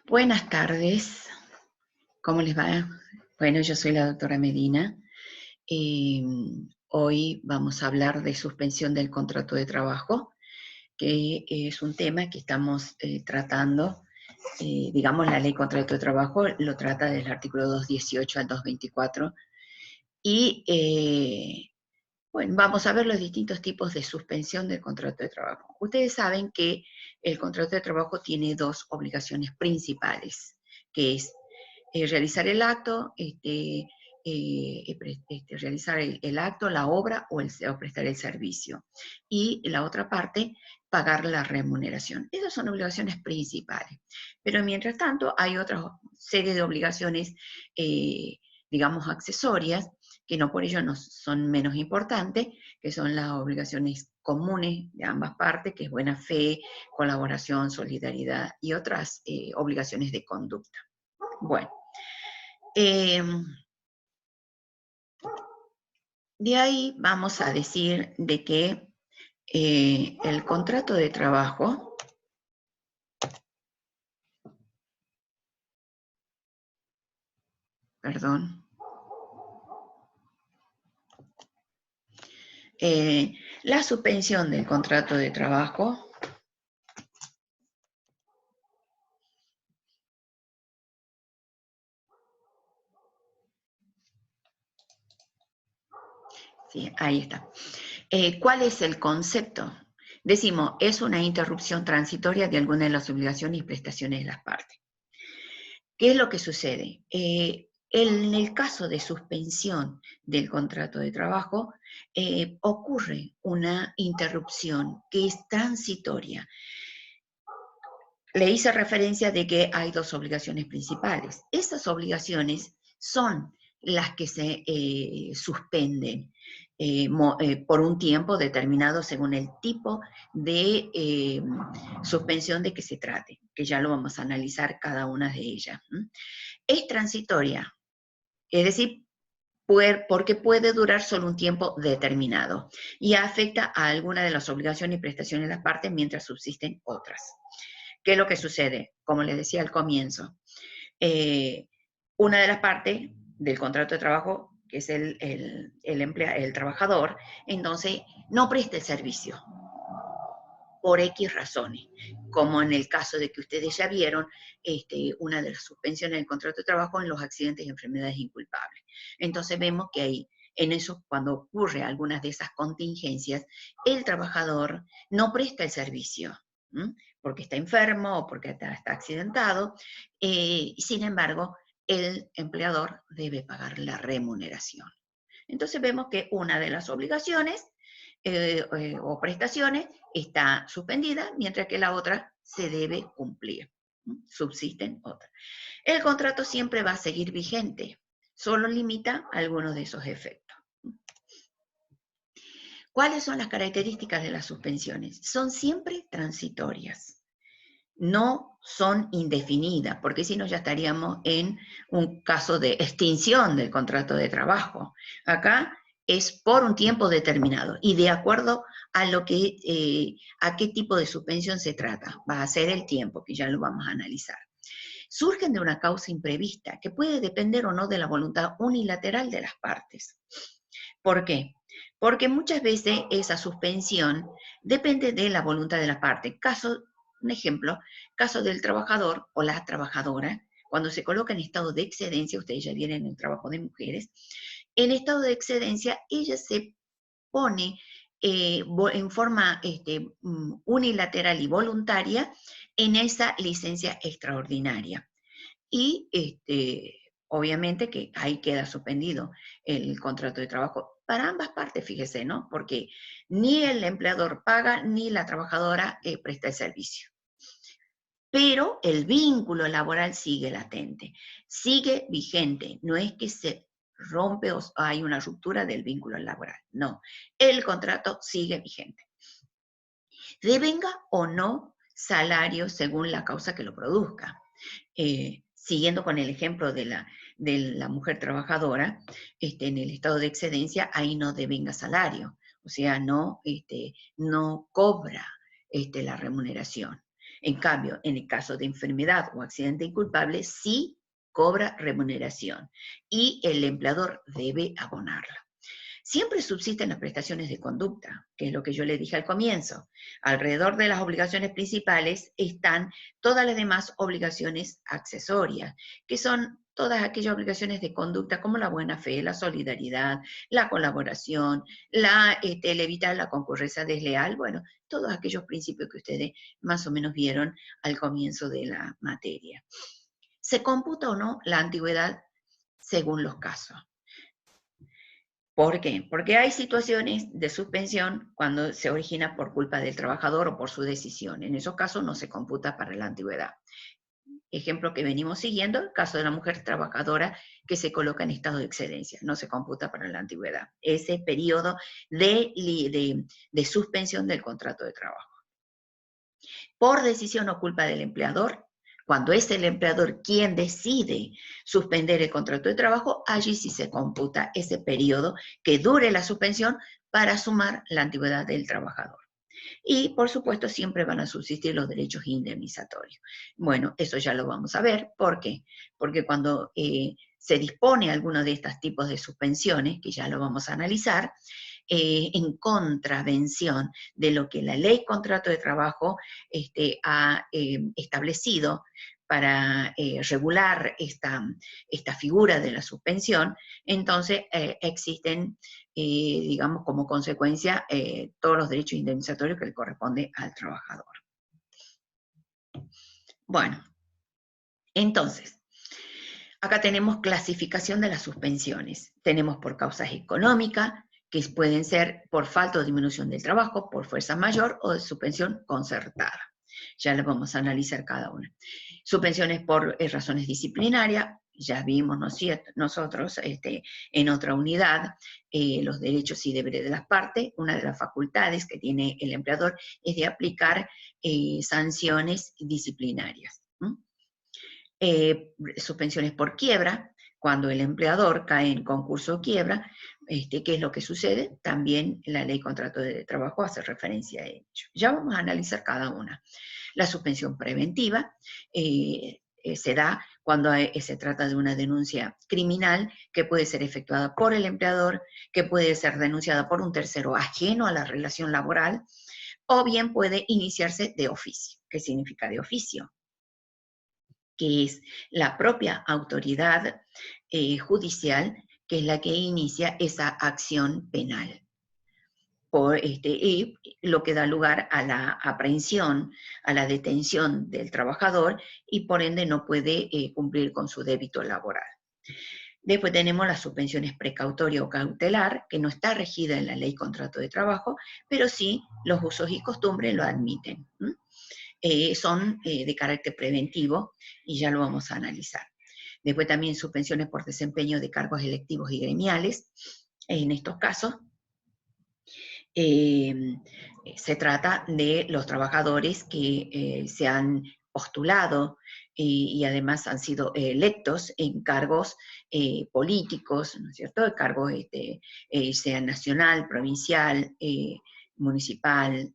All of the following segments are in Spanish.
Buenas tardes, ¿cómo les va? Bueno, yo soy la doctora Medina. Eh, Hoy vamos a hablar de suspensión del contrato de trabajo, que es un tema que estamos tratando. Digamos, la ley contrato de trabajo lo trata del artículo 218 al 224. Y bueno, vamos a ver los distintos tipos de suspensión del contrato de trabajo. Ustedes saben que el contrato de trabajo tiene dos obligaciones principales, que es realizar el acto, realizar el acto, la obra o prestar el servicio. Y la otra parte, pagar la remuneración. Esas son obligaciones principales. Pero mientras tanto, hay otra serie de obligaciones, digamos, accesorias, que no por ello no son menos importantes, que son las obligaciones comunes de ambas partes, que es buena fe, colaboración, solidaridad y otras obligaciones de conducta. Bueno, eh, de ahí vamos a decir de que el contrato de trabajo, perdón, la suspensión del contrato de trabajo sí, ahí está. ¿Cuál es el concepto? Decimos, es una interrupción transitoria de alguna de las obligaciones y prestaciones de las partes. ¿Qué es lo que sucede? En el caso de suspensión del contrato de trabajo, ocurre una interrupción que es transitoria. Le hice referencia de que hay dos obligaciones principales. Esas obligaciones son las que se suspenden por un tiempo determinado según el tipo de suspensión de que se trate, que ya lo vamos a analizar cada una de ellas. Es transitoria, es decir, porque puede durar solo un tiempo determinado y afecta a alguna de las obligaciones y prestaciones de las partes mientras subsisten otras. ¿Qué es lo que sucede? Como les decía al comienzo, una de las partes del contrato de trabajo, que es el trabajador, entonces no presta el servicio por X razones, como en el caso de que ustedes ya vieron una de las suspensiones del contrato de trabajo en los accidentes y enfermedades inculpables. Entonces vemos que ahí, en eso, cuando ocurre algunas de esas contingencias, el trabajador no presta el servicio, porque está enfermo o porque está accidentado, y sin embargo, el empleador debe pagar la remuneración. Entonces vemos que una de las obligaciones o prestaciones está suspendida, mientras que la otra se debe cumplir. Subsisten otras. El contrato siempre va a seguir vigente, solo limita algunos de esos efectos. ¿Cuáles son las características de las suspensiones? Son siempre transitorias, no son indefinidas, porque si no ya estaríamos en un caso de extinción del contrato de trabajo. Acá es por un tiempo determinado y de acuerdo a a qué tipo de suspensión se trata. Va a ser el tiempo, que ya lo vamos a analizar. Surgen de una causa imprevista que puede depender o no de la voluntad unilateral de las partes. ¿Por qué? Porque muchas veces esa suspensión depende de la voluntad de la parte. Un ejemplo, caso del trabajador o la trabajadora, cuando se coloca en estado de excedencia, ustedes ya vienen en el trabajo de mujeres, en estado de excedencia ella se pone en forma unilateral y voluntaria en esa licencia extraordinaria. Y obviamente que ahí queda suspendido el contrato de trabajo para ambas partes, fíjese, ¿no? Porque ni el empleador paga ni la trabajadora presta el servicio. Pero el vínculo laboral sigue latente, sigue vigente, no es que se rompe o hay una ruptura del vínculo laboral, no, el contrato sigue vigente. Devenga o no salario según la causa que lo produzca. Siguiendo con el ejemplo de la mujer trabajadora, en el estado de excedencia, ahí no devenga salario, o sea, no cobra la remuneración. En cambio, en el caso de enfermedad o accidente inculpable, sí cobra remuneración y el empleador debe abonarla. Siempre subsisten las prestaciones de conducta, que es lo que yo le dije al comienzo. Alrededor de las obligaciones principales están todas las demás obligaciones accesorias, que son todas aquellas obligaciones de conducta como la buena fe, la solidaridad, la colaboración, el evitar la concurrencia desleal, bueno, todos aquellos principios que ustedes más o menos vieron al comienzo de la materia. ¿Se computa o no la antigüedad según los casos? ¿Por qué? Porque hay situaciones de suspensión cuando se origina por culpa del trabajador o por su decisión. En esos casos no se computa para la antigüedad. Ejemplo que venimos siguiendo, el caso de la mujer trabajadora que se coloca en estado de excedencia. No se computa para la antigüedad. Ese periodo de suspensión del contrato de trabajo. Por decisión o culpa del empleador, cuando es el empleador quien decide suspender el contrato de trabajo, allí sí se computa ese periodo que dure la suspensión para sumar la antigüedad del trabajador. Y, por supuesto, siempre van a subsistir los derechos indemnizatorios. Bueno, eso ya lo vamos a ver. ¿Por qué? Porque cuando se dispone alguno de estos tipos de suspensiones, que ya lo vamos a analizar, en contravención de lo que la ley contrato de trabajo ha establecido para regular esta figura de la suspensión, entonces existen, digamos, como consecuencia, todos los derechos indemnizatorios que le corresponde al trabajador. Bueno, entonces, acá tenemos clasificación de las suspensiones. Tenemos por causas económicas, que pueden ser por falta o disminución del trabajo, por fuerza mayor o de suspensión concertada. Ya las vamos a analizar cada una. Suspensiones por razones disciplinarias, ya vimos nosotros en otra unidad los derechos y deberes de las partes. Una de las facultades que tiene el empleador es de aplicar sanciones disciplinarias. Suspensiones por quiebra, cuando el empleador cae en concurso o quiebra, ¿qué es lo que sucede? También la ley contrato de trabajo hace referencia a ello. Ya vamos a analizar cada una. La suspensión preventiva se da cuando se trata de una denuncia criminal que puede ser efectuada por el empleador, que puede ser denunciada por un tercero ajeno a la relación laboral, o bien puede iniciarse de oficio. ¿Qué significa de oficio? Que es la propia autoridad judicial, que es la que inicia esa acción penal. Y lo que da lugar a la aprehensión, a la detención del trabajador, y por ende no puede cumplir con su débito laboral. Después tenemos las suspensiones precautoria o cautelar, que no está regida en la ley contrato de trabajo, pero sí los usos y costumbres lo admiten. Son de carácter preventivo y ya lo vamos a analizar. Después también suspensiones por desempeño de cargos electivos y gremiales. En estos casos se trata de los trabajadores que se han postulado y además han sido electos en cargos políticos, ¿no es cierto? Cargos sea nacional, provincial, municipal,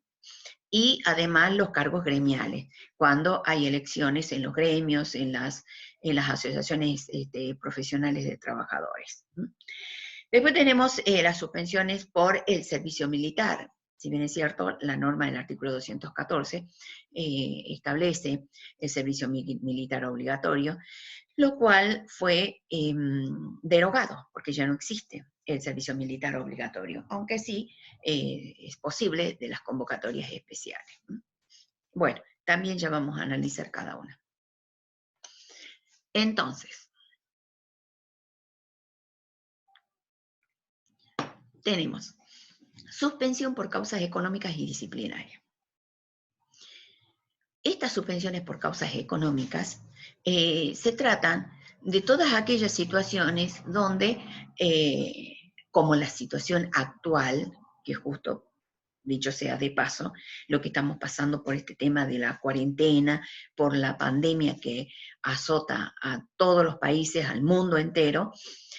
y además los cargos gremiales, cuando hay elecciones en los gremios, en las asociaciones profesionales de trabajadores. Después tenemos las suspensiones por el servicio militar. Si bien es cierto, la norma del artículo 214 establece el servicio militar obligatorio, lo cual fue derogado, porque ya no existe el servicio militar obligatorio, aunque sí es posible de las convocatorias especiales. Bueno, también ya vamos a analizar cada una. Entonces, tenemos suspensión por causas económicas y disciplinarias. Estas suspensiones por causas económicas se tratan de todas aquellas situaciones donde, como la situación actual, que justo, dicho sea de paso, lo que estamos pasando por este tema de la cuarentena, por la pandemia que azota a todos los países, al mundo entero,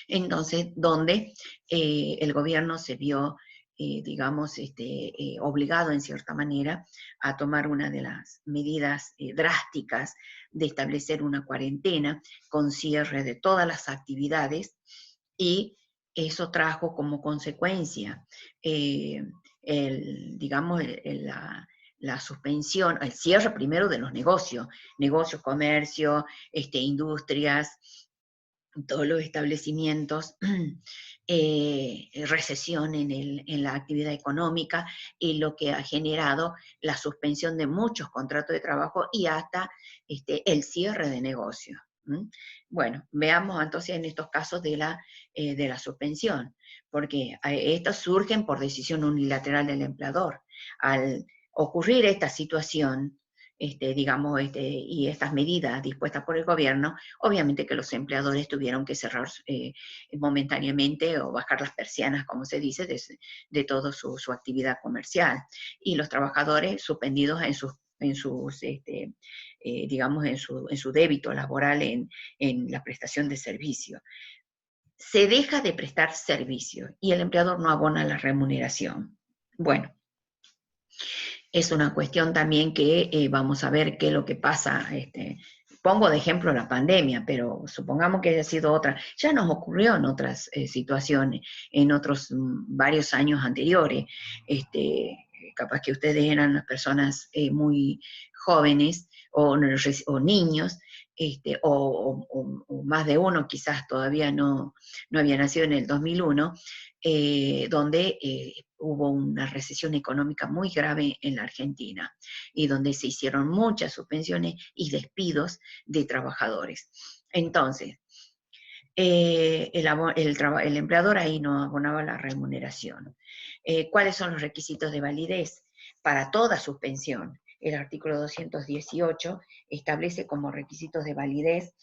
entonces, donde el gobierno se vio digamos, obligado en cierta manera a tomar una de las medidas drásticas de establecer una cuarentena con cierre de todas las actividades, y eso trajo como consecuencia, digamos, la suspensión, el cierre primero de los negocios, comercio, industrias, todos los establecimientos, recesión en la actividad económica, y lo que ha generado la suspensión de muchos contratos de trabajo y hasta el cierre de negocios. Bueno, veamos entonces en estos casos de la suspensión, porque estos surgen por decisión unilateral del empleador. Al ocurrir esta situación, digamos, y estas medidas dispuestas por el gobierno, obviamente que los empleadores tuvieron que cerrar momentáneamente o bajar las persianas, como se dice, de toda su actividad comercial, y los trabajadores suspendidos digamos, en su débito laboral en la prestación de servicio. Se deja de prestar servicio y el empleador no abona la remuneración. Bueno, es una cuestión también que vamos a ver qué es lo que pasa. Pongo de ejemplo la pandemia, pero supongamos que haya sido otra. Ya nos ocurrió en otras situaciones, en otros varios años anteriores. Capaz que ustedes eran personas muy jóvenes o niños, o más de uno quizás todavía no había nacido en el 2001, donde hubo una recesión económica muy grave en la Argentina y donde se hicieron muchas suspensiones y despidos de trabajadores. Entonces, el empleador ahí no abonaba la remuneración. ¿Cuáles son los requisitos de validez para toda suspensión? El artículo 218 establece como requisitos de validez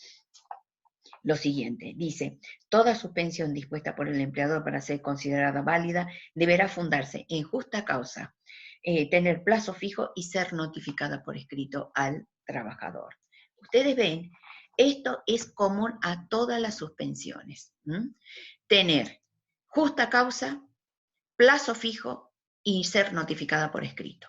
lo siguiente, dice: toda suspensión dispuesta por el empleador para ser considerada válida deberá fundarse en justa causa, tener plazo fijo y ser notificada por escrito al trabajador. Ustedes ven, esto es común a todas las suspensiones. Tener justa causa, plazo fijo y ser notificada por escrito.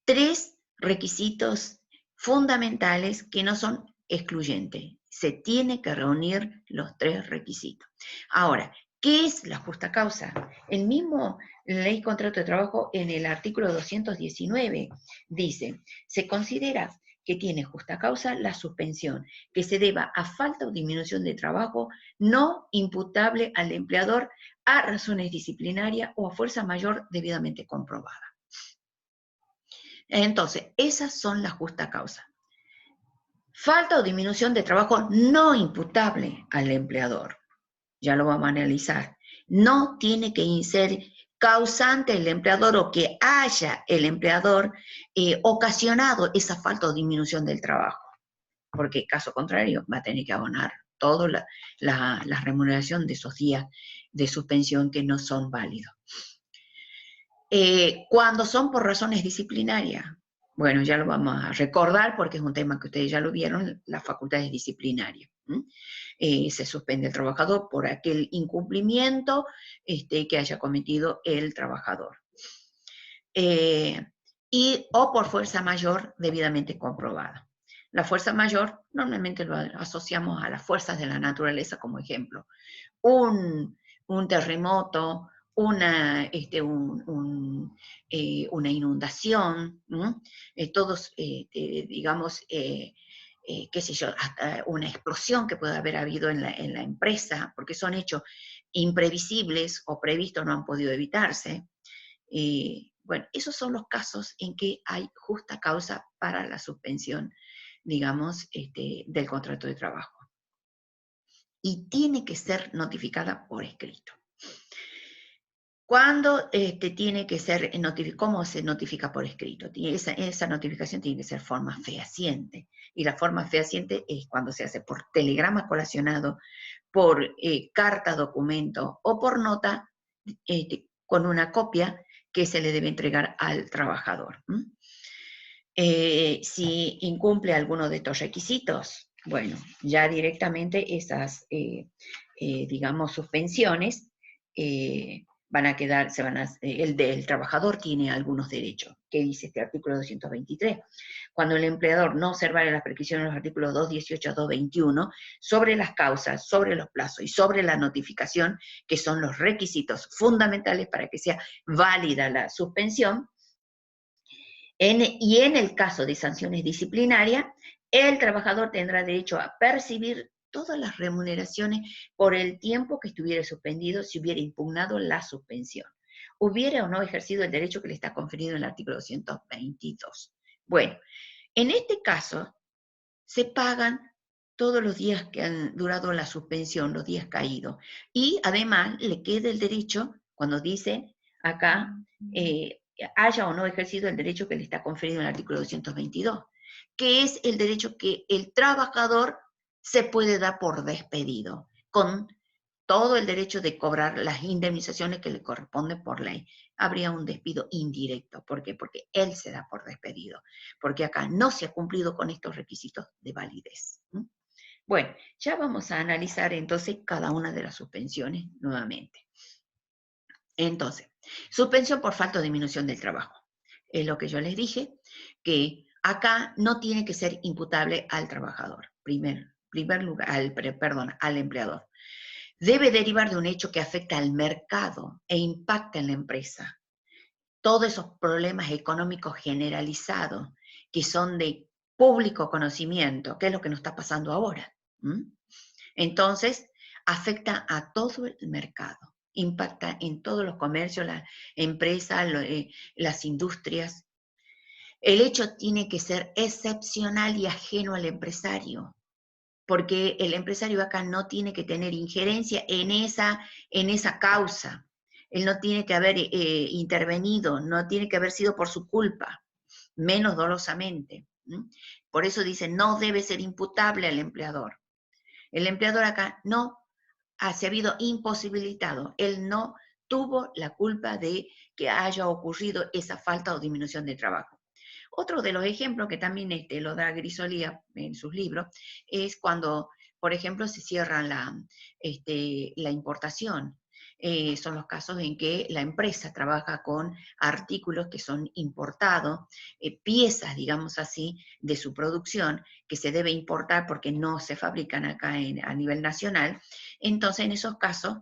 3 requisitos fundamentales que no son excluyentes. Se tiene que reunir los 3 requisitos. Ahora, ¿qué es la justa causa? El mismo Ley Contrato de Trabajo, en el artículo 219, dice: se considera que tiene justa causa la suspensión que se deba a falta o disminución de trabajo no imputable al empleador, a razones disciplinarias o a fuerza mayor debidamente comprobada. Entonces, esas son las justas causas. Falta o disminución de trabajo no imputable al empleador. Ya lo vamos a analizar. No tiene que ser causante el empleador o que haya el empleador ocasionado esa falta o disminución del trabajo. Porque caso contrario va a tener que abonar toda la remuneración de esos días de suspensión que no son válidos. Cuando son por razones disciplinarias, bueno, ya lo vamos a recordar porque es un tema que ustedes ya lo vieron, las facultades disciplinarias. Se suspende el trabajador por aquel incumplimiento que haya cometido el trabajador. O por fuerza mayor debidamente comprobada. La fuerza mayor normalmente lo asociamos a las fuerzas de la naturaleza como ejemplo. Un terremoto, una inundación, todos, digamos, qué sé yo, hasta una explosión que puede haber habido en la empresa, porque son hechos imprevisibles o previstos, no han podido evitarse. Bueno, esos son los casos en que hay justa causa para la suspensión, digamos, del contrato de trabajo. Y tiene que ser notificada por escrito. ¿Cuándo tiene que ser notificada? ¿Cómo se notifica por escrito? Esa notificación tiene que ser forma fehaciente. Y la forma fehaciente es cuando se hace por telegrama colacionado, por carta documento o por nota con una copia que se le debe entregar al trabajador. Si incumple alguno de estos requisitos, bueno, ya directamente esas, digamos, suspensiones el trabajador tiene algunos derechos. ¿Qué dice este artículo 223? Cuando el empleador no observara las prescripciones de los artículos 218 a 221 sobre las causas, sobre los plazos y sobre la notificación, que son los requisitos fundamentales para que sea válida la suspensión, y en el caso de sanciones disciplinarias, el trabajador tendrá derecho a percibir todas las remuneraciones por el tiempo que estuviera suspendido si hubiera impugnado la suspensión. Hubiera o no ejercido el derecho que le está conferido en el artículo 222. Bueno, en este caso, se pagan todos los días que han durado la suspensión, los días caídos. Y además le queda el derecho, cuando dice acá, haya o no ejercido el derecho que le está conferido en el artículo 222, que es el derecho que el trabajador se puede dar por despedido, con todo el derecho de cobrar las indemnizaciones que le corresponden por ley. Habría un despido indirecto. ¿Por qué? Porque él se da por despedido, porque acá no se ha cumplido con estos requisitos de validez. Bueno, ya vamos a analizar entonces cada una de las suspensiones nuevamente. Entonces, suspensión por falta o disminución del trabajo. Es lo que yo les dije, que acá no tiene que ser imputable al trabajador, primer lugar, al empleador. Debe derivar de un hecho que afecta al mercado e impacta en la empresa. Todos esos problemas económicos generalizados que son de público conocimiento, que es lo que nos está pasando ahora. Entonces, afecta a todo el mercado, impacta en todos los comercios, las empresas, las industrias. El hecho tiene que ser excepcional y ajeno al empresario, porque el empresario acá no tiene que tener injerencia en esa causa. Él no tiene que haber intervenido, no tiene que haber sido por su culpa, menos dolosamente. Por eso dice, no debe ser imputable al empleador. El empleador acá no se ha habido imposibilitado, él no tuvo la culpa de que haya ocurrido esa falta o disminución de trabajo. Otro de los ejemplos que también lo da Grisolía en sus libros es cuando, por ejemplo, se cierra la importación. Son los casos en que la empresa trabaja con artículos que son importados, piezas, digamos así, de su producción, que se debe importar porque no se fabrican acá a nivel nacional. Entonces, en esos casos,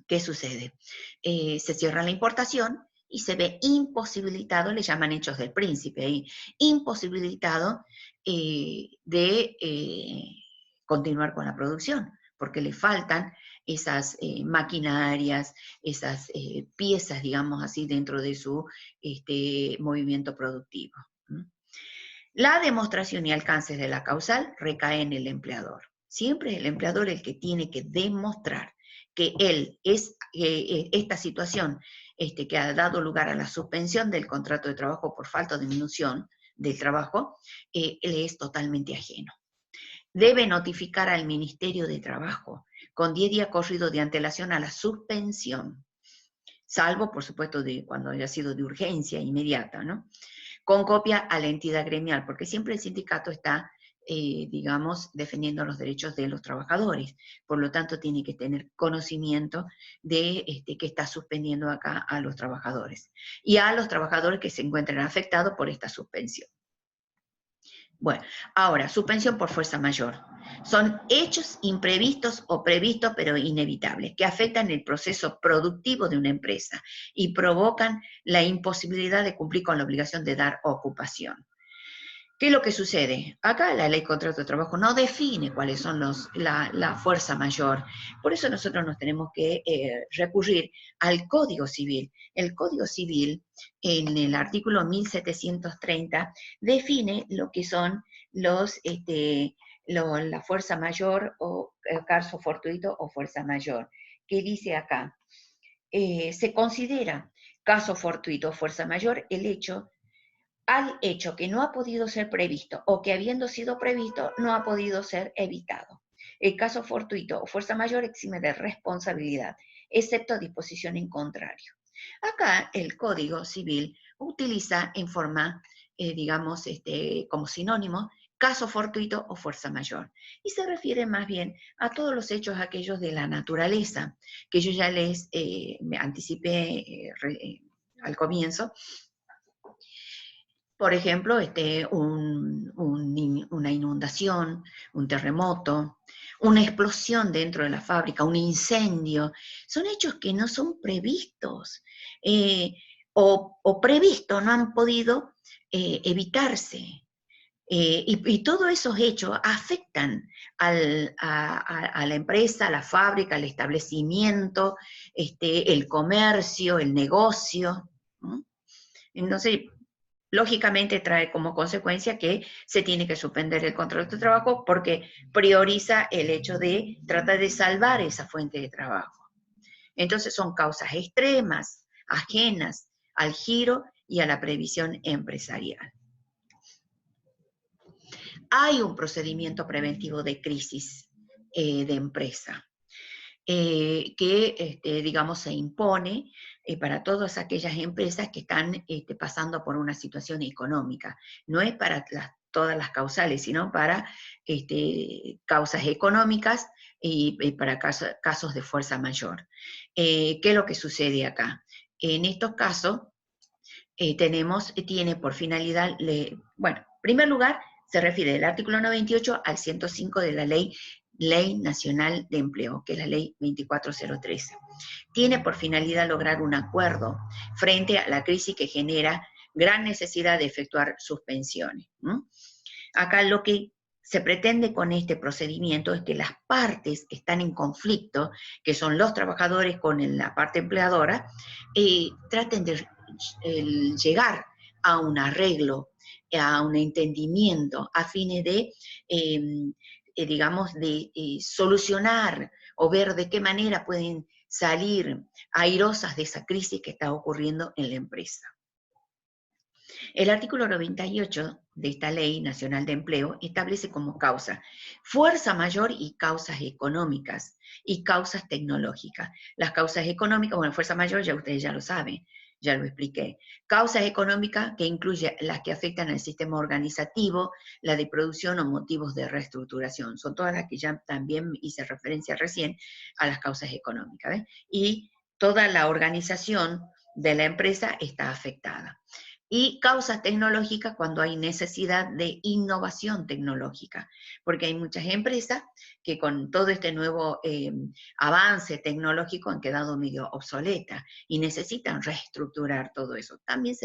¿qué sucede? Se cierra la importación y se ve imposibilitado, le llaman hechos del príncipe, imposibilitado de continuar con la producción, porque le faltan esas maquinarias, esas piezas, digamos así, dentro de su movimiento productivo. La demostración y alcances de la causal recae en el empleador. Siempre es el empleador el que tiene que demostrar que él es esta situación que ha dado lugar a la suspensión del contrato de trabajo por falta o disminución del trabajo, él es totalmente ajeno. Debe notificar al Ministerio de Trabajo con 10 días corridos de antelación a la suspensión, salvo, por supuesto, cuando haya sido de urgencia inmediata, ¿no? Con copia a la entidad gremial, porque siempre el sindicato está, digamos, defendiendo los derechos de los trabajadores. Por lo tanto, tiene que tener conocimiento de que está suspendiendo acá a los trabajadores. Y a los trabajadores que se encuentren afectados por esta suspensión. Bueno, ahora, suspensión por fuerza mayor. Son hechos imprevistos o previstos pero inevitables, que afectan el proceso productivo de una empresa y provocan la imposibilidad de cumplir con la obligación de dar ocupación. ¿Qué es lo que sucede? Acá la ley de contrato de trabajo no define cuáles son la fuerza mayor. Por eso nosotros nos tenemos que recurrir al Código Civil. El Código Civil, en el artículo 1730, define lo que son la fuerza mayor o caso fortuito o fuerza mayor. ¿Qué dice acá? Se considera caso fortuito o fuerza mayor al hecho que no ha podido ser previsto o que habiendo sido previsto no ha podido ser evitado. El caso fortuito o fuerza mayor exime de responsabilidad, excepto disposición en contrario. Acá el Código Civil utiliza en forma, digamos, como sinónimo, caso fortuito o fuerza mayor. Y se refiere más bien a todos los hechos aquellos de la naturaleza, que yo ya les me anticipé al comienzo. Por ejemplo, una inundación, un terremoto, una explosión dentro de la fábrica, un incendio, son hechos que no son previstos o previstos, no han podido evitarse. Y todos esos hechos afectan a la empresa, a la fábrica, al establecimiento, el comercio, el negocio, ¿no? Entonces, lógicamente trae como consecuencia que se tiene que suspender el contrato de trabajo porque prioriza el hecho de tratar de salvar esa fuente de trabajo. Entonces son causas extremas, ajenas al giro y a la previsión empresarial. Hay un procedimiento preventivo de crisis de empresa que, digamos, se impone para todas aquellas empresas que están pasando por una situación económica. No es para todas las causales, sino para causas económicas y para casos de fuerza mayor. ¿Qué es lo que sucede acá? En estos casos tiene por finalidad, bueno, en primer lugar, se refiere del artículo 98 al 105 de la Ley Nacional de Empleo, que es la Ley 24013. Tiene por finalidad lograr un acuerdo frente a la crisis que genera gran necesidad de efectuar suspensiones. Acá lo que se pretende con este procedimiento es que las partes que están en conflicto, que son los trabajadores con la parte empleadora, traten de llegar a un arreglo, a un entendimiento, a fines de, digamos, de solucionar o ver de qué manera pueden salir airosas de esa crisis que está ocurriendo en la empresa. El artículo 98 de esta Ley Nacional de Empleo establece como causa fuerza mayor y causas económicas y causas tecnológicas. Las causas económicas, bueno, fuerza mayor ya ustedes ya lo saben, ya lo expliqué. Causas económicas que incluye las que afectan al sistema organizativo, la de producción o motivos de reestructuración. Son todas las que ya también hice referencia recién a las causas económicas, ¿ves? Y toda la organización de la empresa está afectada. Y causas tecnológicas cuando hay necesidad de innovación tecnológica, porque hay muchas empresas que con todo este nuevo avance tecnológico han quedado medio obsoletas y necesitan reestructurar todo eso. También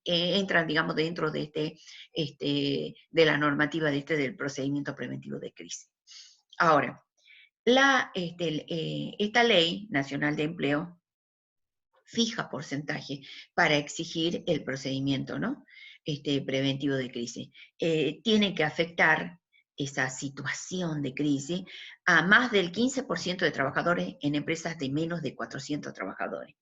entran, digamos, dentro de de la normativa del procedimiento preventivo de crisis. Ahora, esta Ley Nacional de Empleo fija porcentaje para exigir el procedimiento, ¿no? Preventivo de crisis. Tiene que afectar esa situación de crisis a más del 15% de trabajadores en empresas de menos de 400 trabajadores.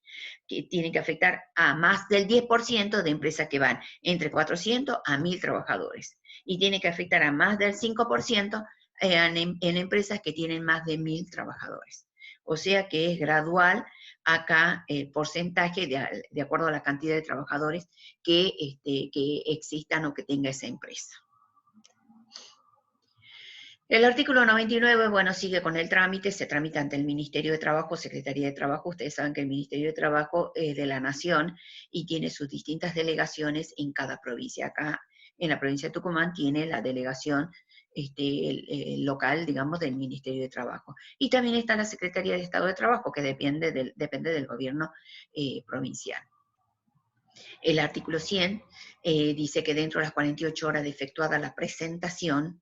Que tiene que afectar a más del 10% de empresas que van entre 400 a 1.000 trabajadores. Y tiene que afectar a más del 5% en empresas que tienen más de 1.000 trabajadores. O sea que es gradual acá el porcentaje de acuerdo a la cantidad de trabajadores que existan o que tenga esa empresa. El artículo 99, bueno, sigue con el trámite, se tramita ante el Ministerio de Trabajo, Secretaría de Trabajo. Ustedes saben que el Ministerio de Trabajo es de la Nación y tiene sus distintas delegaciones en cada provincia. Acá en la provincia de Tucumán tiene la delegación el local, digamos, del Ministerio de Trabajo. Y también está la Secretaría de Estado de Trabajo, que depende del gobierno provincial. El artículo 100 dice que dentro de las 48 horas de efectuada la presentación,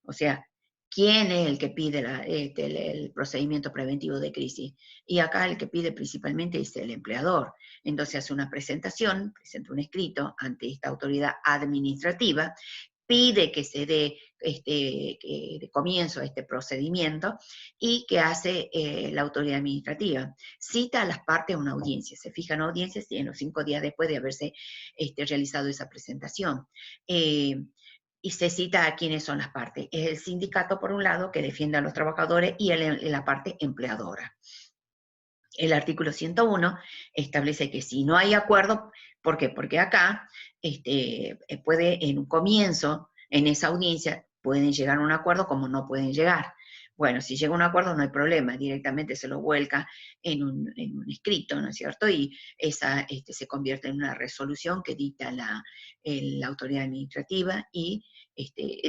o sea, ¿quién es el que pide el procedimiento preventivo de crisis? Y acá el que pide principalmente es el empleador. Entonces hace una presentación, presenta un escrito ante esta autoridad administrativa, pide que se dé de comienzo a este procedimiento y que hace la autoridad administrativa. Cita a las partes a una audiencia, se fijan audiencias en los 5 días después de haberse realizado esa presentación. Y se cita a quiénes son las partes. Es el sindicato, por un lado, que defiende a los trabajadores, y la parte empleadora. El artículo 101 establece que si no hay acuerdo, ¿por qué? Porque acá puede en un comienzo, En esa audiencia pueden llegar a un acuerdo como no pueden llegar. Bueno, si llega a un acuerdo no hay problema, directamente se lo vuelca en un escrito, ¿no es cierto? Y esa se convierte en una resolución que dicta la autoridad administrativa y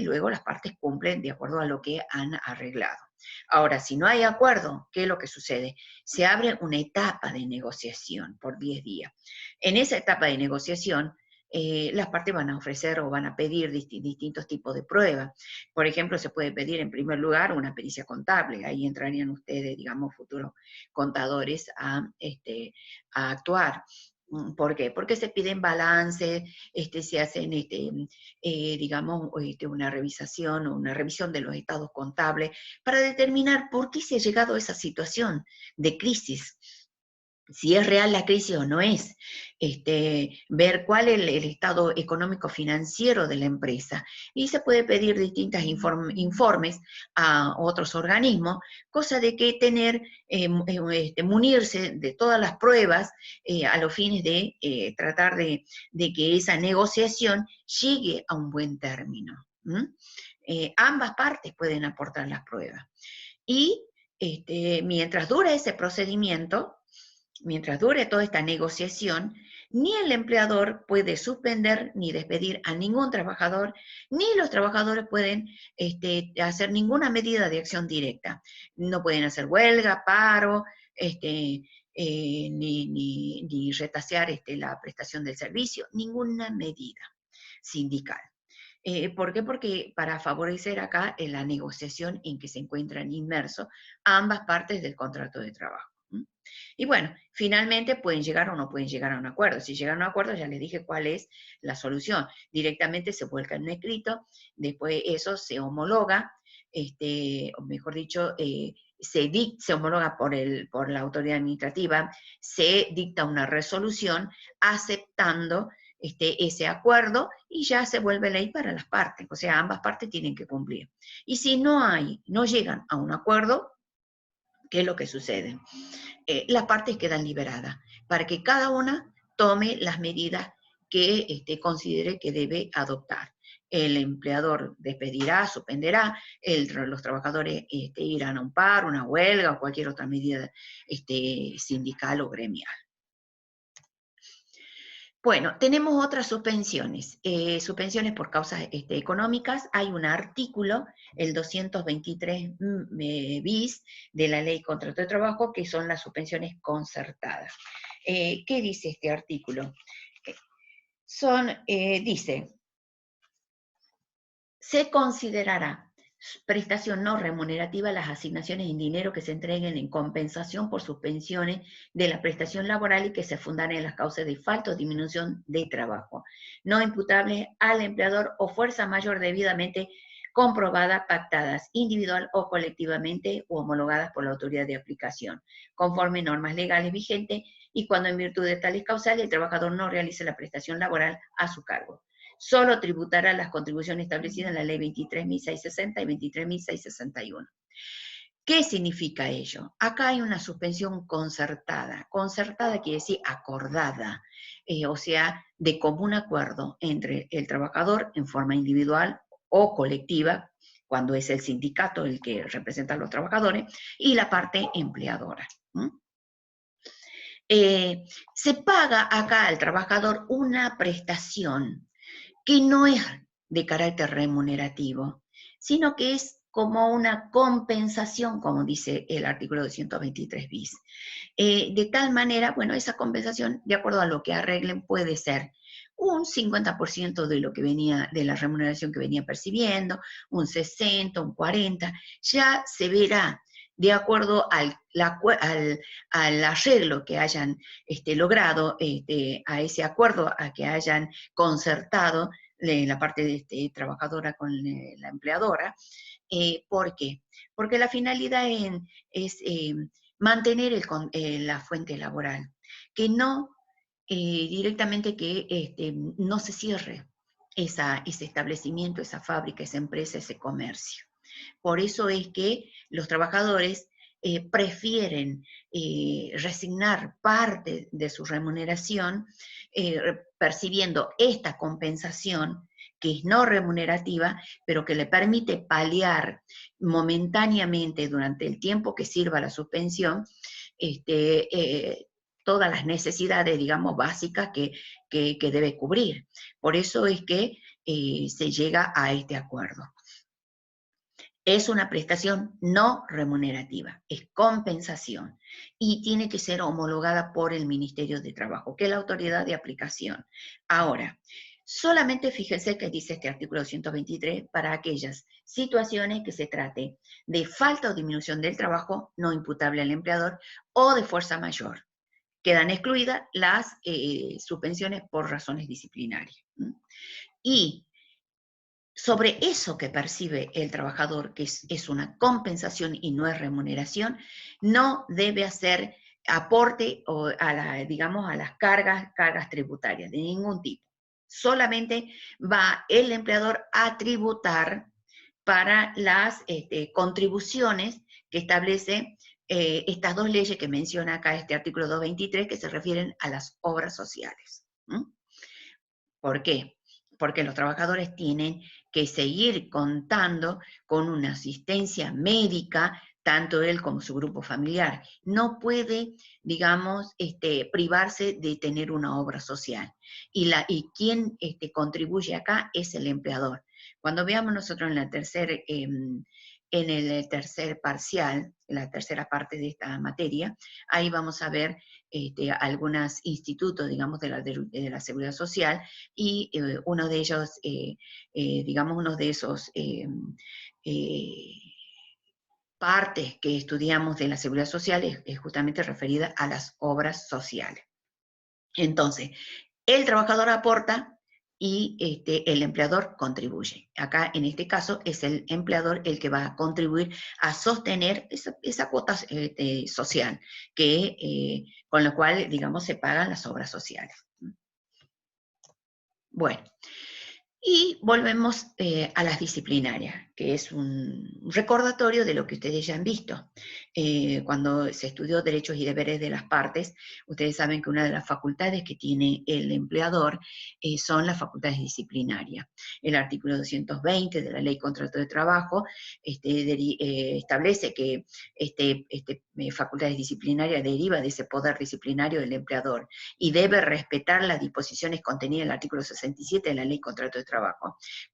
luego las partes cumplen de acuerdo a lo que han arreglado. Ahora, si no hay acuerdo, ¿qué es lo que sucede? Se abre una etapa de negociación por 10 días. En esa etapa de negociación, las partes van a ofrecer o van a pedir distintos tipos de pruebas. Por ejemplo, se puede pedir en primer lugar una pericia contable, ahí entrarían ustedes, digamos, futuros contadores a actuar. ¿Por qué? Porque se piden balances, se hacen, digamos, una revisación o una revisión de los estados contables para determinar por qué se ha llegado a esa situación de crisis. Si es real la crisis o no es, ver cuál es el estado económico-financiero de la empresa. Y se puede pedir distintos informes a otros organismos, cosa de que tener, munirse de todas las pruebas a los fines de tratar de que esa negociación llegue a un buen término. Ambas partes pueden aportar las pruebas. Y mientras dura ese procedimiento, mientras dure toda esta negociación, ni el empleador puede suspender ni despedir a ningún trabajador, ni los trabajadores pueden hacer ninguna medida de acción directa. No pueden hacer huelga, paro, ni retasear la prestación del servicio, ninguna medida sindical. ¿Por qué? Porque para favorecer acá la negociación en que se encuentran inmersos ambas partes del contrato de trabajo. Y bueno, finalmente pueden llegar o no pueden llegar a un acuerdo. Si llegan a un acuerdo, ya les dije cuál es la solución. Directamente se vuelca en un escrito, después eso se homologa, o mejor dicho, se homologa por la autoridad administrativa, se dicta una resolución aceptando ese acuerdo y ya se vuelve ley para las partes. O sea, ambas partes tienen que cumplir. Y si no llegan a un acuerdo, ¿qué es lo que sucede? Las partes quedan liberadas para que cada una tome las medidas que considere que debe adoptar. El empleador despedirá, suspenderá, los trabajadores irán a un paro, una huelga o cualquier otra medida sindical o gremial. Bueno, tenemos otras suspensiones, suspensiones por causas económicas. Hay un artículo, el 223 bis de la Ley Contrato de Trabajo, que son las suspensiones concertadas. ¿Qué dice este artículo? Dice, se considerará prestación no remunerativa las asignaciones en dinero que se entreguen en compensación por suspensiones de la prestación laboral y que se fundan en las causas de falta o disminución de trabajo, no imputables al empleador o fuerza mayor debidamente comprobada, pactadas individual o colectivamente o homologadas por la autoridad de aplicación, conforme normas legales vigentes y cuando en virtud de tales causales el trabajador no realice la prestación laboral a su cargo. Solo tributará las contribuciones establecidas en la ley 23.660 y 23.661. ¿Qué significa ello? Acá hay una suspensión concertada. Concertada quiere decir acordada, o sea, de común acuerdo entre el trabajador en forma individual o colectiva, cuando es el sindicato el que representa a los trabajadores, y la parte empleadora. Se paga acá al trabajador una prestación que no es de carácter remunerativo, sino que es como una compensación, como dice el artículo 223 bis. De tal manera, bueno, esa compensación, de acuerdo a lo que arreglen, puede ser un 50% de lo que venía, de la remuneración que venía percibiendo, un 60, un 40, ya se verá de acuerdo al arreglo que hayan logrado, a ese acuerdo a que hayan concertado la parte trabajadora con la empleadora. ¿Por qué? Porque la finalidad es mantener la fuente laboral, que no directamente que no se cierre ese establecimiento, esa fábrica, esa empresa, ese comercio. Por eso es que los trabajadores prefieren resignar parte de su remuneración percibiendo esta compensación que es no remunerativa, pero que le permite paliar momentáneamente durante el tiempo que sirva la suspensión, todas las necesidades, digamos, básicas que debe cubrir. Por eso es que se llega a este acuerdo. Es una prestación no remunerativa, es compensación y tiene que ser homologada por el Ministerio de Trabajo, que es la autoridad de aplicación. Ahora, solamente fíjense que dice este artículo 223 para aquellas situaciones que se trate de falta o disminución del trabajo no imputable al empleador o de fuerza mayor. Quedan excluidas las suspensiones por razones disciplinarias. Y sobre eso que percibe el trabajador, que es una compensación y no es remuneración, no debe hacer aporte digamos, a las cargas tributarias de ningún tipo. Solamente va el empleador a tributar para las contribuciones que establece estas dos leyes que menciona acá este artículo 223, que se refieren a las obras sociales. ¿Por qué? Porque los trabajadores tienen que seguir contando con una asistencia médica, tanto él como su grupo familiar. No puede, digamos, privarse de tener una obra social. Y quien contribuye acá es el empleador. Cuando veamos nosotros en el tercer parcial, la tercera parte de esta materia, ahí vamos a ver algunos institutos, digamos, de la Seguridad Social, y uno de ellos, digamos, uno de esos partes que estudiamos de la Seguridad Social es justamente referida a las obras sociales. Entonces, el trabajador aporta y el empleador contribuye. Acá, en este caso, es el empleador el que va a contribuir a sostener esa cuota social, con lo cual, digamos, se pagan las obras sociales. Bueno, y volvemos a las disciplinarias, que es un recordatorio de lo que ustedes ya han visto. Cuando se estudió derechos y deberes de las partes, ustedes saben que una de las facultades que tiene el empleador son las facultades disciplinarias. El artículo 220 de la Ley Contrato de Trabajo establece que facultades disciplinarias deriva de ese poder disciplinario del empleador y debe respetar las disposiciones contenidas en el artículo 67 de la Ley Contrato de Trabajo.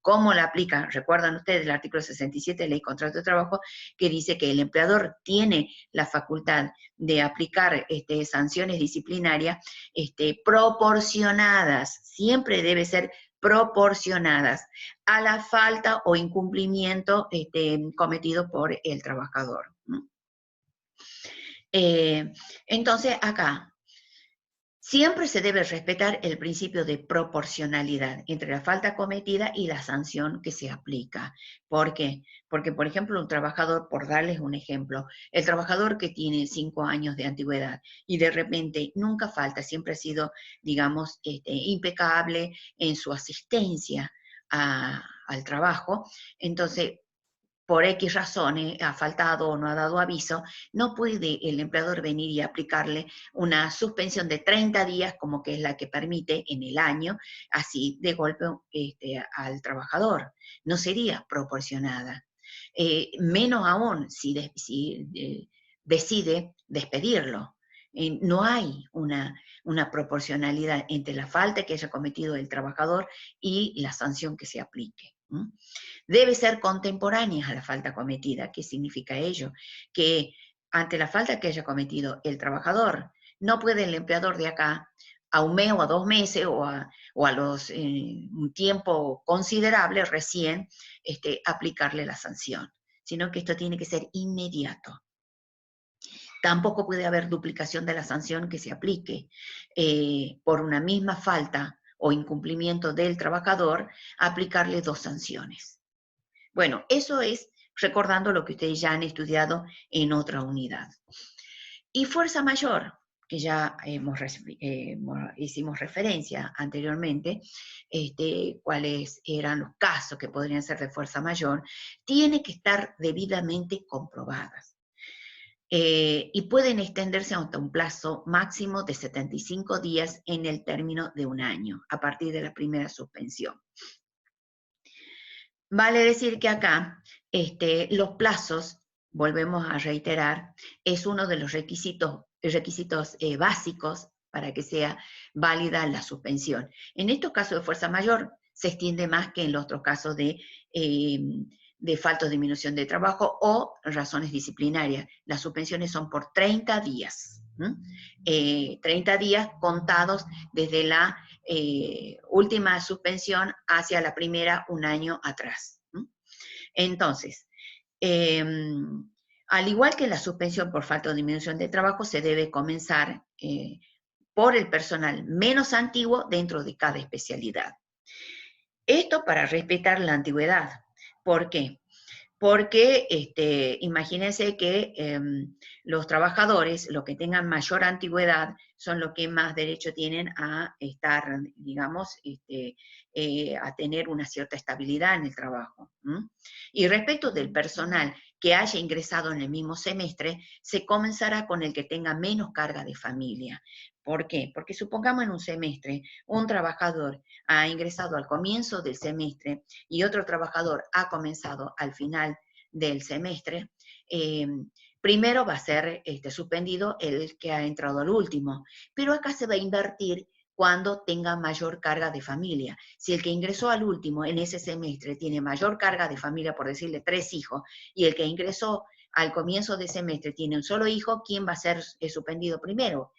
¿Cómo la aplica? Recuerdan ustedes el artículo 67 de la Ley Contrato de Trabajo, que dice que el empleador tiene la facultad de aplicar sanciones disciplinarias proporcionadas, siempre debe ser proporcionadas a la falta o incumplimiento cometido por el trabajador. Entonces, acá, siempre se debe respetar el principio de proporcionalidad entre la falta cometida y la sanción que se aplica. ¿Por qué? Porque, por ejemplo, un trabajador, por darles un ejemplo, el trabajador que tiene 5 años de antigüedad y de repente nunca falta, siempre ha sido, digamos, impecable en su asistencia al trabajo, entonces por X razones ha faltado o no ha dado aviso, no puede el empleador venir y aplicarle una suspensión de 30 días, como que es la que permite en el año, así de golpe al trabajador. No sería proporcionada. Menos aún si decide despedirlo. No hay una proporcionalidad entre la falta que haya cometido el trabajador y la sanción que se aplique. Debe ser contemporánea a la falta cometida. ¿Qué significa ello? Que ante la falta que haya cometido el trabajador, no puede el empleador de acá a un mes o a 2 meses o a un tiempo considerable recién aplicarle la sanción, sino que esto tiene que ser inmediato. Tampoco puede haber duplicación de la sanción que se aplique por una misma falta o incumplimiento del trabajador, aplicarle 2 sanciones. Bueno, eso es recordando lo que ustedes ya han estudiado en otra unidad. Y fuerza mayor, que ya hicimos referencia anteriormente, cuáles eran los casos que podrían ser de fuerza mayor, tiene que estar debidamente comprobadas. Y pueden extenderse hasta un plazo máximo de 75 días en el término de un año, a partir de la primera suspensión. Vale decir que acá los plazos, volvemos a reiterar, es uno de los requisitos básicos para que sea válida la suspensión. En estos casos de fuerza mayor se extiende más que en los otros casos de falta o disminución de trabajo o razones disciplinarias. Las suspensiones son por 30 días. 30 días contados desde la última suspensión hacia la primera un año atrás. Entonces, al igual que la suspensión por falta o disminución de trabajo, se debe comenzar por el personal menos antiguo dentro de cada especialidad. Esto para respetar la antigüedad. ¿Por qué? Porque imagínense que los trabajadores, los que tengan mayor antigüedad, son los que más derecho tienen a estar, digamos, a tener una cierta estabilidad en el trabajo. Y respecto del personal que haya ingresado en el mismo semestre, se comenzará con el que tenga menos carga de familia. ¿Por qué? Porque supongamos en un semestre, un trabajador ha ingresado al comienzo del semestre y otro trabajador ha comenzado al final del semestre, primero va a ser suspendido el que ha entrado al último, pero acá se va a invertir cuando tenga mayor carga de familia. Si el que ingresó al último en ese semestre tiene mayor carga de familia, por decirle 3 hijos, y el que ingresó al comienzo del semestre tiene un solo hijo, ¿quién va a ser suspendido primero?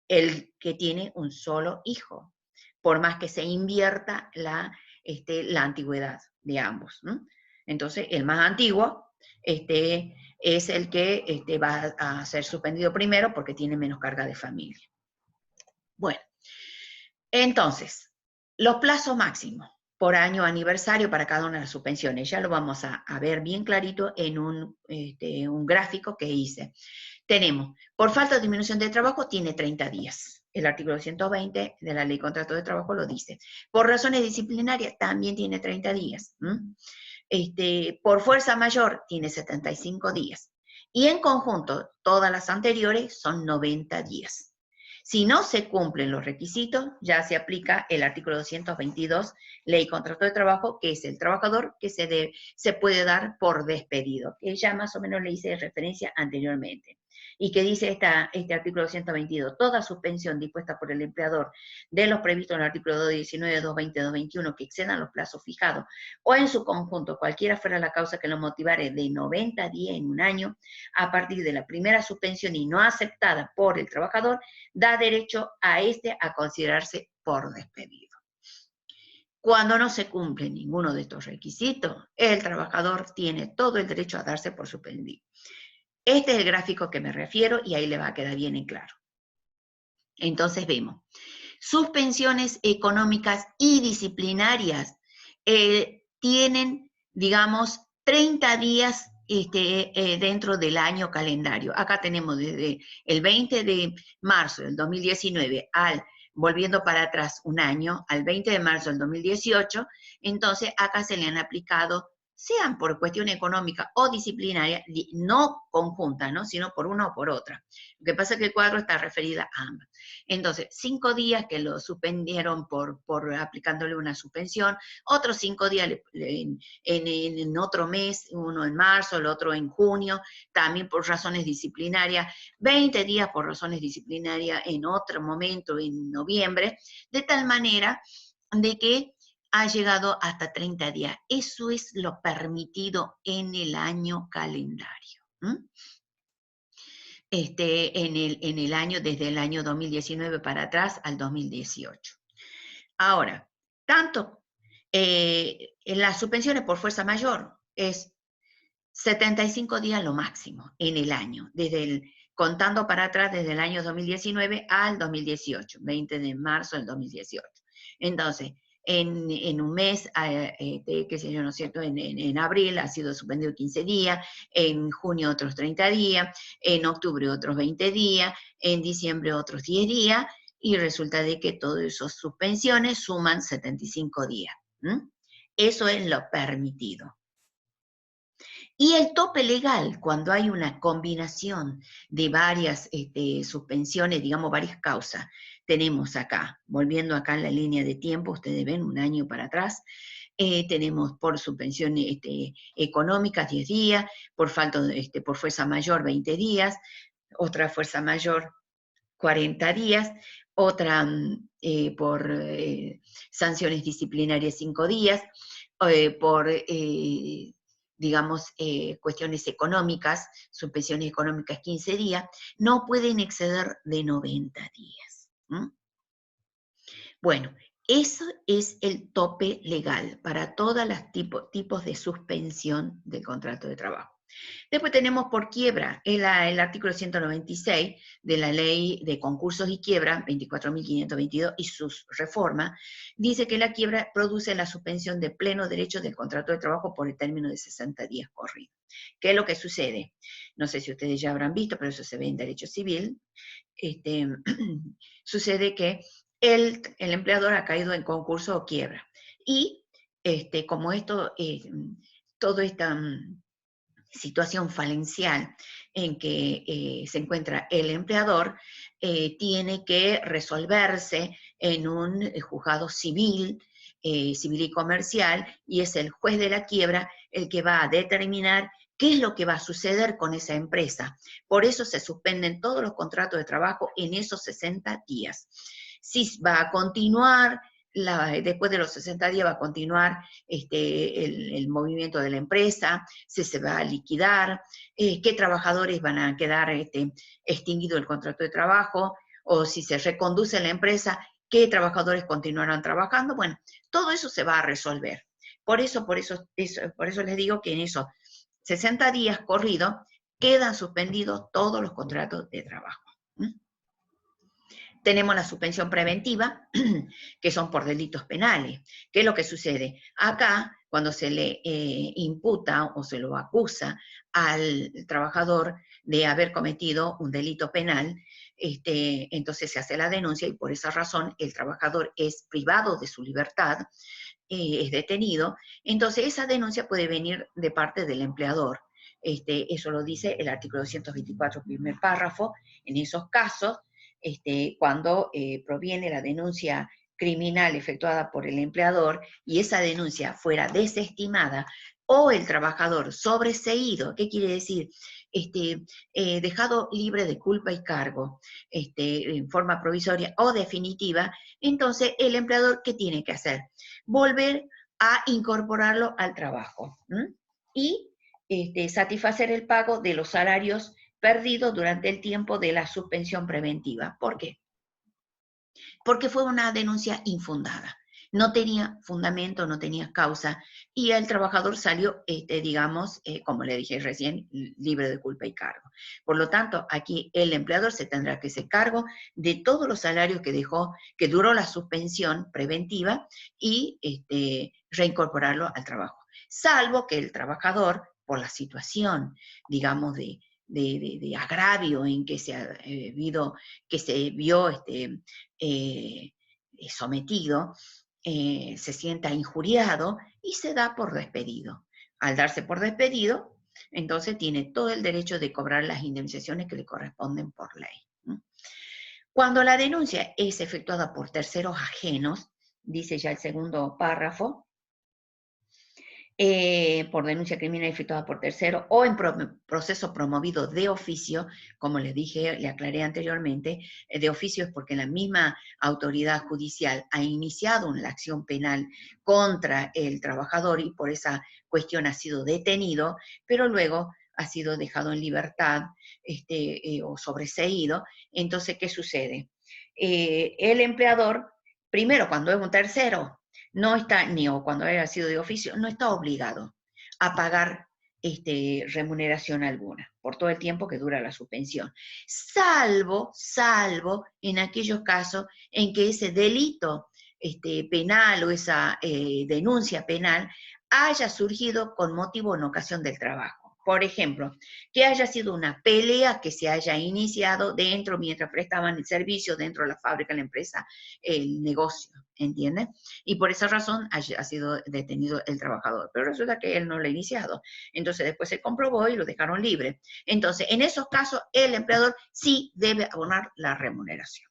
El que tiene un solo hijo, por más que se invierta la antigüedad de ambos. Entonces, el más antiguo es el que va a ser suspendido primero porque tiene menos carga de familia. Bueno, entonces, los plazos máximos por año aniversario para cada una de las suspensiones. Ya lo vamos a ver bien clarito en un gráfico que hice. Tenemos, por falta o disminución de trabajo, tiene 30 días. El artículo 120 de la Ley de Contrato de Trabajo lo dice. Por razones disciplinarias, también tiene 30 días. Por fuerza mayor, tiene 75 días. Y en conjunto, todas las anteriores son 90 días. Si no se cumplen los requisitos, ya se aplica el artículo 222, Ley de Contrato de Trabajo, que es el trabajador que se puede dar por despedido, que ya más o menos le hice referencia anteriormente. Y que dice este artículo 222, toda suspensión dispuesta por el empleador de los previstos en el artículo 219, 220, 221 que excedan los plazos fijados, o en su conjunto, cualquiera fuera la causa que lo motivare de 90 días en un año, a partir de la primera suspensión y no aceptada por el trabajador, da derecho a a considerarse por despedido. Cuando no se cumple ninguno de estos requisitos, el trabajador tiene todo el derecho a darse por suspendido. Este es el gráfico que me refiero y ahí le va a quedar bien en claro. Entonces vemos, suspensiones económicas y disciplinarias tienen, digamos, 30 días dentro del año calendario. Acá tenemos desde el 20 de marzo del 2019 volviendo para atrás un año, al 20 de marzo del 2018, entonces acá se le han aplicado, sean por cuestión económica o disciplinaria, no conjunta, ¿no? Sino por una o por otra. Lo que pasa es que el cuadro está referida a ambas. Entonces, 5 días que lo suspendieron por aplicándole una suspensión, otros 5 días en otro mes, uno en marzo, el otro en junio, también por razones disciplinarias, 20 días por razones disciplinarias en otro momento, en noviembre, de tal manera de que ha llegado hasta 30 días. Eso es lo permitido en el año calendario. En el año, desde el año 2019 para atrás al 2018. Ahora, tanto en las suspensiones por fuerza mayor es 75 días lo máximo en el año, contando para atrás desde el año 2019 al 2018, 20 de marzo del 2018. Entonces, en un mes, qué sé yo, ¿no es cierto? En abril ha sido suspendido 15 días, en junio otros 30 días, en octubre otros 20 días, en diciembre otros 10 días, y resulta de que todas esas suspensiones suman 75 días. Eso es lo permitido. Y el tope legal, cuando hay una combinación de varias suspensiones, digamos varias causas, tenemos acá, volviendo acá en la línea de tiempo, ustedes ven un año para atrás, tenemos por suspensión económica 10 días, por por fuerza mayor 20 días, otra fuerza mayor 40 días, otra por sanciones disciplinarias 5 días, por, digamos, cuestiones económicas, suspensiones económicas 15 días, no pueden exceder de 90 días. Bueno, eso es el tope legal para todos los tipos de suspensión del contrato de trabajo. Después tenemos por quiebra, el artículo 196 de la Ley de Concursos y Quiebra, 24.522, y sus reformas, dice que la quiebra produce la suspensión de pleno derecho del contrato de trabajo por el término de 60 días corridos. ¿Qué es lo que sucede? No sé si ustedes ya habrán visto, pero eso se ve en derecho civil. Sucede que el empleador ha caído en concurso o quiebra. Y como toda esta situación falencial en que se encuentra el empleador, tiene que resolverse en un juzgado civil, civil y comercial, y es el juez de la quiebra el que va a determinar qué es lo que va a suceder con esa empresa. Por eso se suspenden todos los contratos de trabajo en esos 60 días. Si va a continuar, después de los 60 días va a continuar el movimiento de la empresa, si se va a liquidar, qué trabajadores van a quedar extinguido el contrato de trabajo, o si se reconduce la empresa, qué trabajadores continuarán trabajando. Bueno, todo eso se va a resolver. Por eso les digo que en esos 60 días corridos quedan suspendidos todos los contratos de trabajo. Tenemos la suspensión preventiva, que son por delitos penales. ¿Qué es lo que sucede? Acá, cuando se le imputa o se lo acusa al trabajador de haber cometido un delito penal, entonces se hace la denuncia y por esa razón el trabajador es privado de su libertad, es detenido. Entonces esa denuncia puede venir de parte del empleador. Eso lo dice el artículo 224, primer párrafo. En esos casos, cuando proviene la denuncia criminal efectuada por el empleador y esa denuncia fuera desestimada o el trabajador sobreseído, ¿qué quiere decir? Dejado libre de culpa y cargo en forma provisoria o definitiva, entonces el empleador, ¿qué tiene que hacer? Volver a incorporarlo al trabajo y satisfacer el pago de los salarios perdido durante el tiempo de la suspensión preventiva. ¿Por qué? Porque fue una denuncia infundada. No tenía fundamento, no tenía causa, y el trabajador salió, digamos, como le dije recién, libre de culpa y cargo. Por lo tanto, aquí el empleador se tendrá que hacer cargo de todos los salarios que dejó, que duró la suspensión preventiva, y reincorporarlo al trabajo. Salvo que el trabajador, por la situación, digamos, de agravio en que que se vio sometido, se sienta injuriado y se da por despedido. Al darse por despedido, entonces tiene todo el derecho de cobrar las indemnizaciones que le corresponden por ley. Cuando la denuncia es efectuada por terceros ajenos, dice ya el segundo párrafo, por denuncia criminal efectuada por tercero o en proceso promovido de oficio, como les dije, le aclaré anteriormente, de oficio es porque la misma autoridad judicial ha iniciado una acción penal contra el trabajador y por esa cuestión ha sido detenido, pero luego ha sido dejado en libertad o sobreseído. Entonces, ¿qué sucede? El empleador, primero, cuando es un tercero, no está, ni o cuando haya sido de oficio, no está obligado a pagar remuneración alguna por todo el tiempo que dura la suspensión, salvo en aquellos casos en que ese delito penal o esa denuncia penal haya surgido con motivo en ocasión del trabajo. Por ejemplo, que haya sido una pelea que se haya iniciado dentro, mientras prestaban el servicio, dentro de la fábrica, la empresa, el negocio, ¿entiendes? Y por esa razón ha sido detenido el trabajador. Pero resulta que él no lo ha iniciado. Entonces después se comprobó y lo dejaron libre. Entonces, en esos casos, el empleador sí debe abonar la remuneración.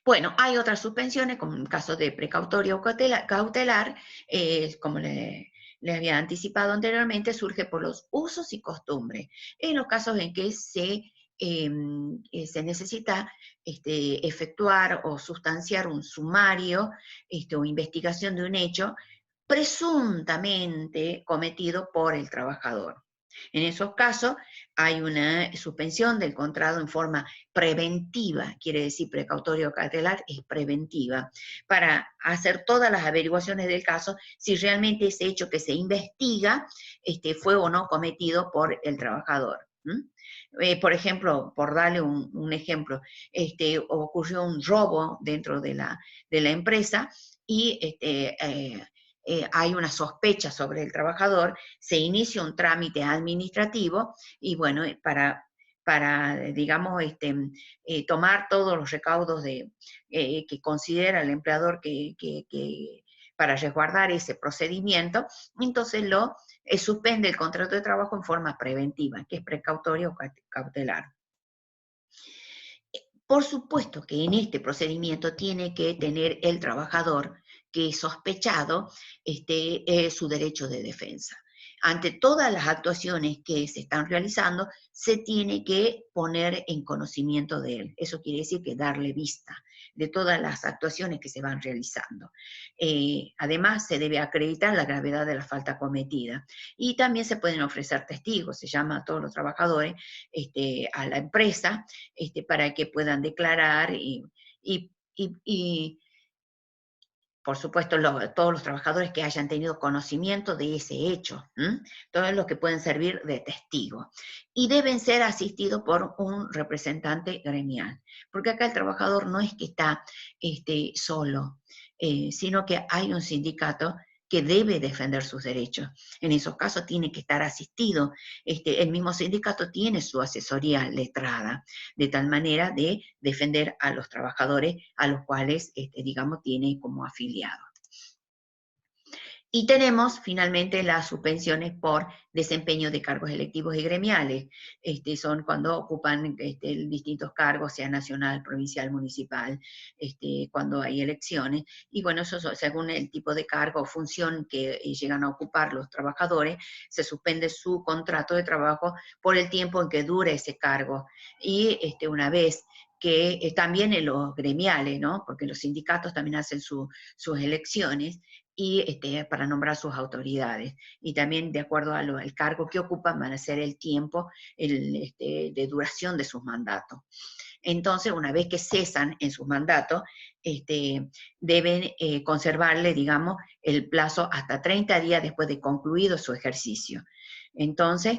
Bueno, hay otras suspensiones, como en caso de precautoria o cautelar, como le había anticipado anteriormente, surge por los usos y costumbres. En los casos en que se necesita efectuar o sustanciar un sumario o investigación de un hecho presuntamente cometido por el trabajador. En esos casos hay una suspensión del contrato en forma preventiva, quiere decir precautoria o cautelar, es preventiva, para hacer todas las averiguaciones del caso si realmente ese hecho que se investiga fue o no cometido por el trabajador. Por ejemplo, por darle un ejemplo, ocurrió un robo dentro de la empresa y hay una sospecha sobre el trabajador, se inicia un trámite administrativo y bueno, digamos, tomar todos los recaudos que considera el empleador para resguardar ese procedimiento, entonces suspende el contrato de trabajo en forma preventiva, que es precautoria o cautelar. Por supuesto que en este procedimiento tiene que tener el trabajador que es sospechado su derecho de defensa. Ante todas las actuaciones que se están realizando, se tiene que poner en conocimiento de él. Eso quiere decir que darle vista de todas las actuaciones que se van realizando. Además, se debe acreditar la gravedad de la falta cometida. Y también se pueden ofrecer testigos, se llama a todos los trabajadores, a la empresa, para que puedan declarar y por supuesto, todos los trabajadores que hayan tenido conocimiento de ese hecho, todos los que pueden servir de testigo. Y deben ser asistidos por un representante gremial, porque acá el trabajador no es que está solo, sino que hay un sindicato que debe defender sus derechos. En esos casos tiene que estar asistido. El mismo sindicato tiene su asesoría letrada, de tal manera de defender a los trabajadores a los cuales, digamos, tiene como afiliados. Y tenemos finalmente las suspensiones por desempeño de cargos electivos y gremiales. Son cuando ocupan distintos cargos, sea nacional, provincial, municipal, cuando hay elecciones. Y bueno, eso según el tipo de cargo o función que llegan a ocupar los trabajadores, se suspende su contrato de trabajo por el tiempo en que dure ese cargo. Y una vez que también en los gremiales, ¿no? Porque los sindicatos también hacen sus elecciones, y para nombrar sus autoridades. Y también de acuerdo al cargo que ocupan van a ser el tiempo de duración de sus mandatos. Entonces, una vez que cesan en sus mandatos, deben conservarle, digamos, el plazo hasta 30 días después de concluido su ejercicio. Entonces,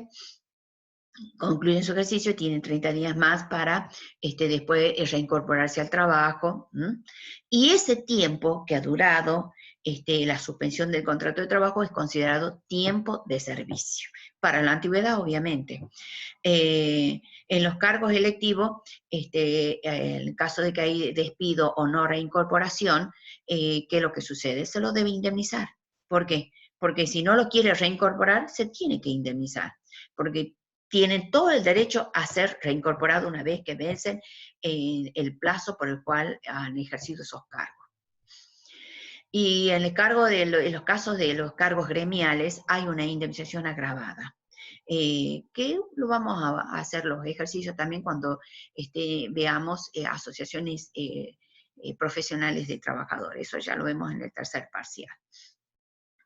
concluyen su ejercicio, tienen 30 días más para después reincorporarse al trabajo. Y ese tiempo que ha durado la suspensión del contrato de trabajo es considerado tiempo de servicio. Para la antigüedad, obviamente. En los cargos electivos, en el caso de que hay despido o no reincorporación, ¿qué es lo que sucede? Se lo debe indemnizar. ¿Por qué? Porque si no lo quiere reincorporar, se tiene que indemnizar. Porque tienen todo el derecho a ser reincorporados una vez que vencen el plazo por el cual han ejercido esos cargos. Y en en los casos de los cargos gremiales hay una indemnización agravada, que lo vamos a hacer los ejercicios también cuando veamos asociaciones profesionales de trabajadores. Eso ya lo vemos en el tercer parcial.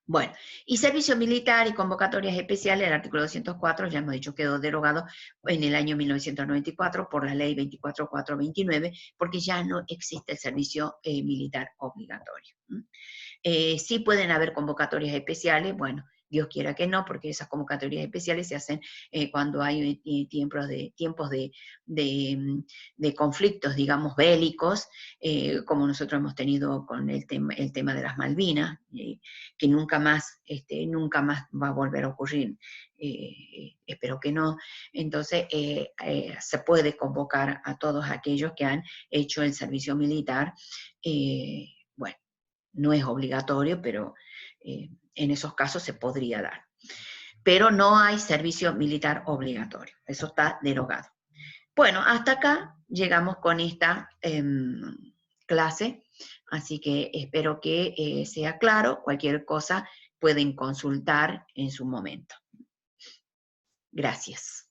Bueno, y servicio militar y convocatorias especiales, el artículo 204, ya hemos dicho, quedó derogado en el año 1994 por la ley 24429, porque ya no existe el servicio militar obligatorio. Sí pueden haber convocatorias especiales, bueno, Dios quiera que no, porque esas convocatorias especiales se hacen cuando hay tiempos de conflictos, digamos, bélicos, como nosotros hemos tenido con el tema de las Malvinas, que nunca más va a volver a ocurrir, espero que no. Entonces, se puede convocar a todos aquellos que han hecho el servicio militar. Bueno, no es obligatorio, pero en esos casos se podría dar. Pero no hay servicio militar obligatorio, eso está derogado. Bueno, hasta acá llegamos con esta clase, así que espero que sea claro. Cualquier cosa pueden consultar en su momento. Gracias.